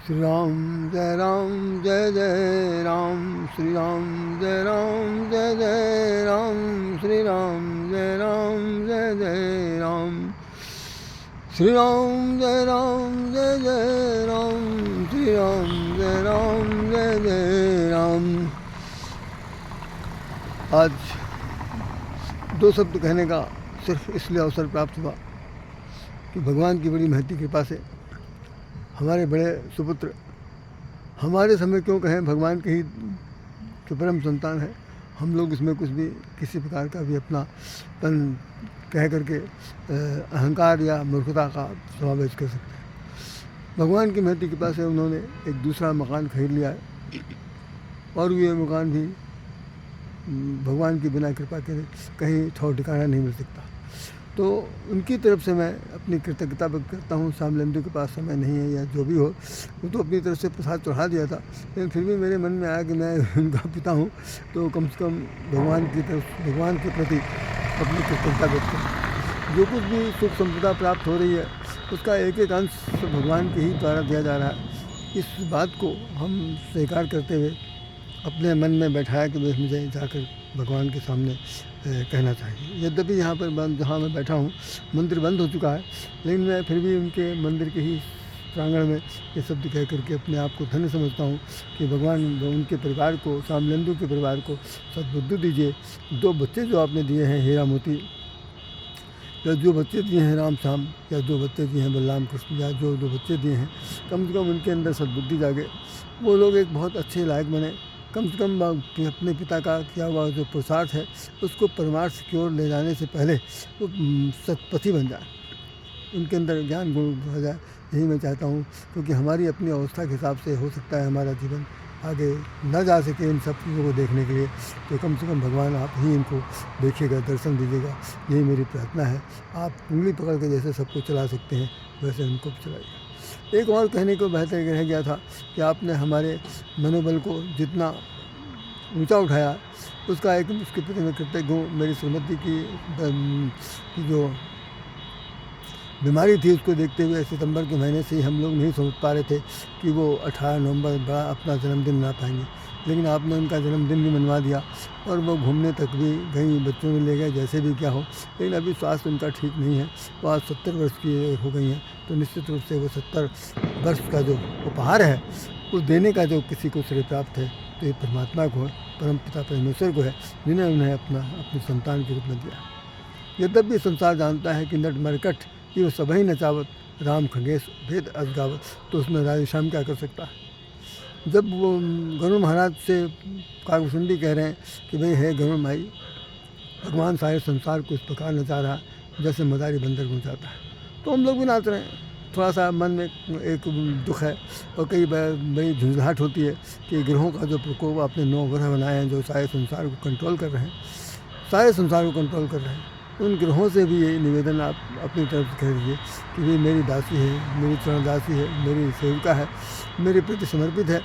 श्री राम जय जय राम, श्री राम जय जय राम, श्री राम जय जय राम, श्री राम जय जय राम, श्री राम जय जय राम। आज दो शब्द कहने का सिर्फ इसलिए अवसर प्राप्त हुआ कि भगवान की बड़ी महती कृपा से हमारे बड़े सुपुत्र, हमारे समय क्यों कहें, भगवान के ही जो परम संतान है, हम लोग इसमें कुछ भी किसी प्रकार का भी अपना तन कह करके अहंकार या मूर्खता का समावेश कर सकते हैं। भगवान की महती कृपा से उन्होंने एक दूसरा मकान खरीद लिया है और ये मकान भी भगवान की बिना कृपा के कहीं ठौर ठिकाना नहीं मिल सकता। तो उनकी तरफ से मैं अपनी कृतज्ञता व्यक्त करता हूँ। श्यामलेंदु के पास समय नहीं है या जो भी हो, वो तो अपनी तरफ से प्रसाद चढ़ा दिया था, लेकिन फिर भी मेरे मन में आया कि मैं उनका पिता हूँ तो कम से कम भगवान की तरफ, भगवान के प्रति अपनी कृतज्ञता व्यक्त करूँ। जो कुछ भी सुख संपदा प्राप्त हो रही है उसका एक एक अंश भगवान के ही द्वारा दिया जा रहा है। इस बात को हम स्वीकार करते हुए अपने मन में बैठाया कि बस मुझे जाकर भगवान के सामने कहना चाहिए। यद्यपि यहाँ पर जहाँ मैं बैठा हूँ मंदिर बंद हो चुका है, लेकिन मैं फिर भी उनके मंदिर के ही प्रांगण में ये शब्द कह करके अपने आप को धन्य समझता हूँ कि भगवान उनके परिवार को, श्यामलेंदु के परिवार को सद्बुद्धि दीजिए। दो बच्चे जो आपने दिए हैं हीरा मोती, या जो बच्चे दिए हैं राम श्याम, या जो बच्चे दिए हैं बलराम कृष्ण, या जो दो बच्चे दिए हैं, कम से कम उनके अंदर सद्बुद्धि जागे, वो लोग एक बहुत अच्छे लायक बने। कम से कम अपने पिता का किया हुआ जो पुरुषार्थ है उसको परमार्थ की ओर ले जाने से पहले वो सत्पथी बन जाए, उनके अंदर ज्ञान गुण हो जाए। यही मैं चाहता हूँ, क्योंकि हमारी अपनी अवस्था के हिसाब से हो सकता है हमारा जीवन आगे न जा सके इन सब चीज़ों को देखने के लिए, तो कम से कम भगवान आप ही इनको देखिएगा, दर्शन दीजिएगा, यही मेरी प्रार्थना है। आप उंगली पकड़ के जैसे सबको चला सकते हैं वैसे उनको चलाइए। एक और कहने को बेहतर रह गया था कि आपने हमारे मनोबल को जितना ऊंचा उठाया उसका एक उसके प्रति मैं कृतज्ञ हूँ। मेरी श्रीमती की जो बीमारी थी उसको देखते हुए सितंबर के महीने से ही हम लोग नहीं समझ पा रहे थे कि वो 18 नवंबर बड़ा अपना जन्मदिन मना पाएंगे, लेकिन आपने उनका जन्मदिन भी मनवा दिया और वो घूमने तक भी कहीं बच्चों ने ले गए, जैसे भी क्या हो। लेकिन अभी स्वास्थ्य उनका ठीक नहीं है, वो आज 70 वर्ष की हो गई हैं, तो निश्चित रूप से वो 70 वर्ष का जो उपहार है उस देने का जो किसी को श्रेय प्राप्त है तो ये परमात्मा को है, परम पिता परमेश्वर को है, जिन्हें उन्हें अपनी संतान के रूप में दिया। यद्यपि संसार जानता है कि नट मरकट ये सभी नचावत, राम खगेश भेद अजगावत, तो उसमें राधे श्याम क्या कर सकता है। जब वो गरुड़ महाराज से काकभूषुंडी कह रहे हैं कि भाई है गरुड़ माई, भगवान सारे संसार को इस प्रकार नचा रहा जैसे मदारी बंदर को नचाता है, तो हम लोग भी नाच रहे हैं। थोड़ा सा मन में एक दुख है और कई बड़ी झुंझलाहट होती है कि ग्रहों का जो प्रकोप, आपने 9 ग्रह बनाए हैं जो सारे संसार को कंट्रोल कर रहे हैं, सारे संसार को कंट्रोल कर रहे हैं, उन ग्रहों से भी यही निवेदन आप अपनी तरफ से कह दीजिए कि भाई मेरी दासी है, मेरी चरणदासी है, मेरी सेविका है, मेरे प्रति समर्पित है।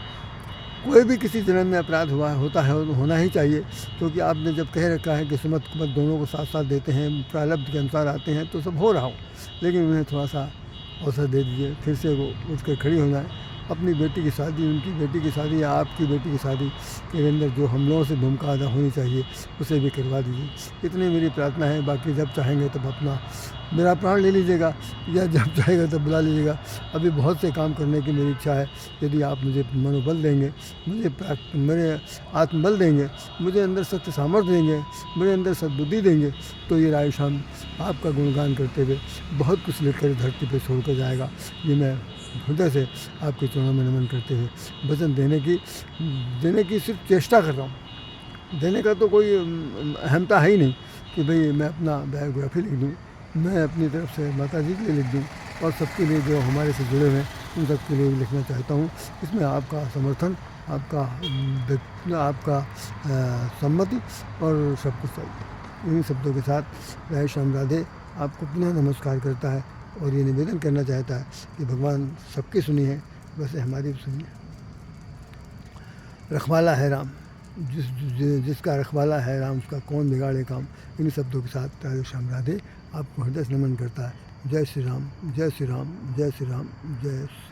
कोई भी किसी जन्म में अपराध होता है, होना ही चाहिए, क्योंकि आपने जब कह रखा है कि सुमत कुमत दोनों को साथ साथ देते हैं, प्रारब्ध के अनुसार आते हैं, तो सब हो रहा हो, लेकिन उन्हें थोड़ा सा अवसर दे दीजिए, फिर से वो उठ कर खड़ी हो जाए। अपनी बेटी की शादी, उनकी बेटी की शादी या आपकी बेटी की शादी के अंदर जो हम लोगों से भूमिका अदा होनी चाहिए उसे भी करवा दीजिए। इतनी मेरी प्रार्थना है। बाकी जब चाहेंगे तब अपना मेरा प्राण ले लीजिएगा या जब चाहेगा तब बुला लीजिएगा। अभी बहुत से काम करने की मेरी इच्छा है। यदि आप मुझे मनोबल देंगे, मेरे आत्मबल देंगे, मुझे अंदर सत्य सामर्थ्य देंगे, मेरे अंदर सद्बुद्धि देंगे, तो ये राय शाम आपका गुणगान करते हुए बहुत कुछ लेकर धरती पर छोड़कर जाएगा। ये मैं हृदय से आपके चरणों में नमन करते हुए वचन देने की सिर्फ चेष्टा कर रहा हूँ। देने का तो कोई अहमता है ही नहीं कि भाई मैं अपना बायोग्राफी लिख दूँ, मैं अपनी तरफ से माता जी के लिए लिख दूँ और सबके लिए जो हमारे से जुड़े हुए हैं उन सबके लिए लिखना चाहता हूँ। इसमें आपका समर्थन, आपका सम्मति और सब कुछ चाहिए। इन्हीं शब्दों के साथ राय श्याम राधे आपको पुनः नमस्कार करता है और ये निवेदन करना चाहता है कि भगवान सबकी सुनी है, वैसे हमारी भी सुनिए। रखवाला है राम, जिसका रखवाला है राम, उसका कौन बिगाड़े काम। इन शब्दों के साथ राधे श्याम राधे आपको हृदय से नमन करता है। जय श्री राम, जय श्री राम, जय श्री राम, जय श्री